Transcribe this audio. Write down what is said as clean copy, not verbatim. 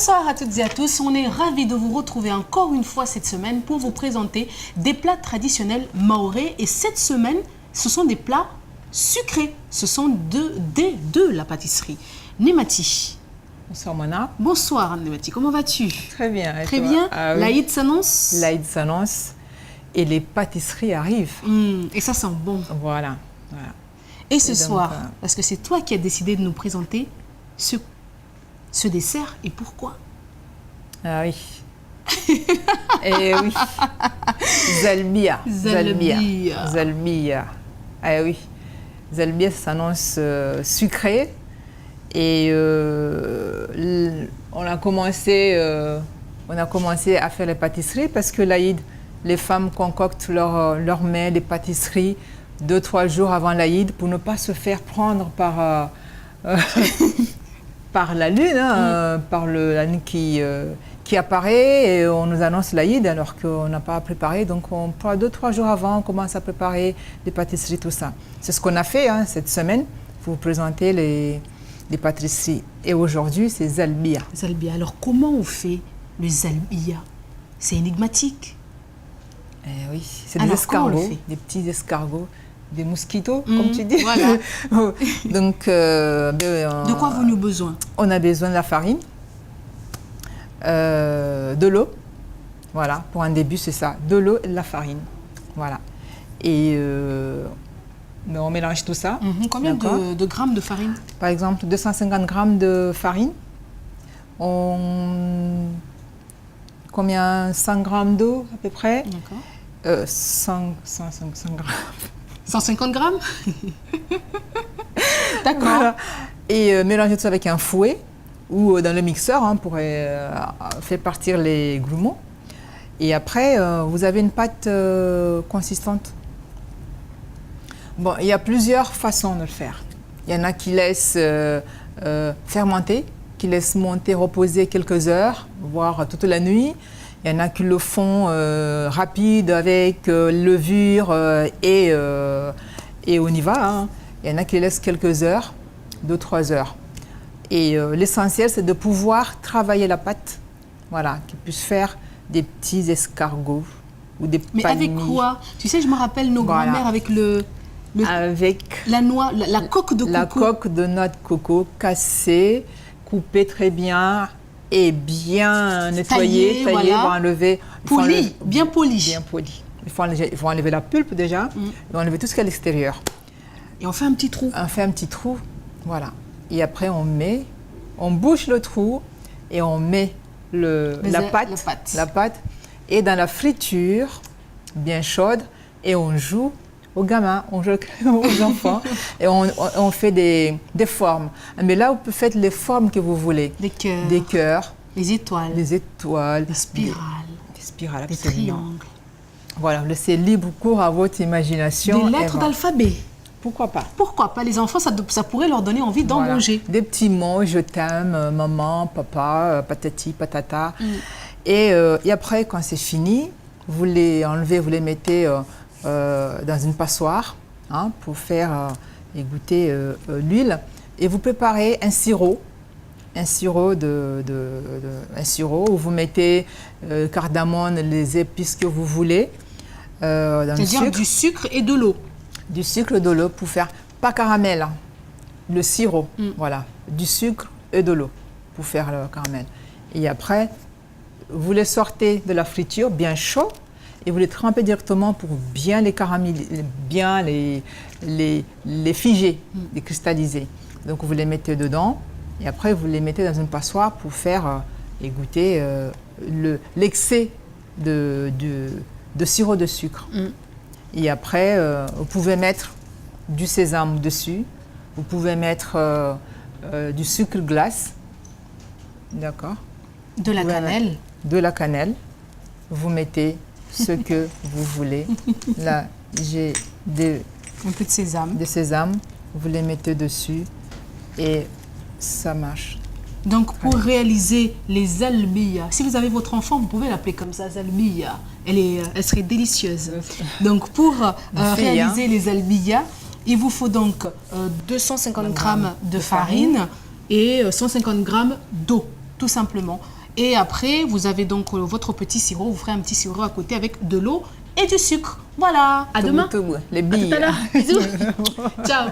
Bonsoir à toutes et à tous, on est ravis de vous retrouver encore une fois cette semaine pour vous présenter des plats traditionnels mahorais. Et cette semaine, ce sont des plats sucrés, ce sont de la pâtisserie. Nemati. Bonsoir Mona. Bonsoir Nemati, comment vas-tu? Très bien. Et très toi? bien. Ah, oui. L'Aïd s'annonce? L'Aïd s'annonce et les pâtisseries arrivent. Et ça sent bon. Voilà. Et ce soir, parce que c'est toi qui as décidé de nous présenter ce dessert et pourquoi? Ah oui. Eh oui. Zalbia. Ah oui. Zalbia s'annonce sucré. Et on a commencé à faire les pâtisseries parce que l'Aïd, les femmes concoctent leur mets, les pâtisseries 2-3 jours avant l'Aïd pour ne pas se faire prendre par la lune, par la lune qui apparaît et on nous annonce l'Aïd alors qu'on n'a pas préparé. Donc on prend 2-3 jours avant, on commence à préparer les pâtisseries, tout ça. C'est ce qu'on a fait cette semaine pour vous présenter les pâtisseries. Et aujourd'hui, c'est Zalbia. Zalbia. Alors, comment on fait le Zalbia? C'est énigmatique. Oui, c'est des escargots, des petits escargots, des mosquitos, comme tu dis. Voilà. Donc, de quoi avons-nous besoin? On a besoin de la farine, de l'eau. Voilà, pour un début, c'est ça. De l'eau et de la farine. Voilà. Et on mélange tout ça. Combien de grammes de farine? Par exemple, 250 grammes de farine. Combien? 100 grammes d'eau à peu près. D'accord. 150 grammes. 150 grammes. D'accord. Voilà. Et mélanger tout ça avec un fouet ou dans le mixeur pour faire partir les grumeaux. Et après, vous avez une pâte consistante. Bon, il y a plusieurs façons de le faire. Il y en a qui laissent fermenter, qui laissent monter, reposer quelques heures, voire toute la nuit. Il y en a qui le font rapide avec levure et on y va. Il y en a qui laissent quelques heures, 2-3 heures. Et l'essentiel, c'est de pouvoir travailler la pâte, voilà, qu'ils puissent faire des petits escargots ou des Mais palmiers. avec quoi? Tu sais, je me rappelle nos grands-mères avec avec la noix, la coque de coco. La coque de noix de coco cassée, coupée très bien et bien nettoyée, taillée, voilà. enlever. Bien poli. Bien poli. Il faut enlever la pulpe déjà, et enlever tout ce qu'il y a à l'extérieur. Et on fait un petit trou. On fait un petit trou, voilà. Et après on bouche le trou et on met la pâte et dans la friture bien chaude et on joue aux gamins, on joue aux enfants et on fait des formes. Mais là, vous faites les formes que vous voulez. Des cœurs. Des cœurs. Des étoiles. Des étoiles. Des spirales. Des spirales, des absolument. triangles. Voilà, laissez libre cours à votre imagination. Des lettres d'alphabet. Pourquoi pas? Pourquoi pas? Les enfants, ça pourrait leur donner envie d'en manger. Des petits mots, je t'aime, maman, papa, patati, patata. Et après, quand c'est fini, vous les enlevez, vous les mettez dans une passoire pour faire égoutter l'huile. Et vous préparez un sirop où vous mettez cardamome, les épices que vous voulez. C'est-à-dire du sucre et de l'eau. Du sucre et de l'eau pour faire, pas caramel, le sirop, voilà, du sucre et de l'eau pour faire le caramel. Et après, vous les sortez de la friture bien chaud et vous les trempez directement pour bien les caraméliser, bien les figer, les cristalliser. Donc vous les mettez dedans et après vous les mettez dans une passoire pour faire égoutter l'excès de sirop de sucre. Et après, vous pouvez mettre du sésame dessus, vous pouvez mettre du sucre glace, d'accord? De la cannelle. De la cannelle. Vous mettez ce que vous voulez. Là, j'ai un peu de sésame. Des sésames, vous les mettez dessus et ça marche. Donc, pour réaliser les zalbia, si vous avez votre enfant, vous pouvez l'appeler comme ça, zalbia. Elle serait délicieuse. Donc, pour réaliser les zalbia, il vous faut donc 250 grammes de farine et 150 grammes d'eau. tout simplement. Et après, vous avez donc votre petit sirop. Vous ferez un petit sirop à côté avec de l'eau et du sucre. Voilà. À demain. Les À billes. tout à l'heure. Bisous. Ciao.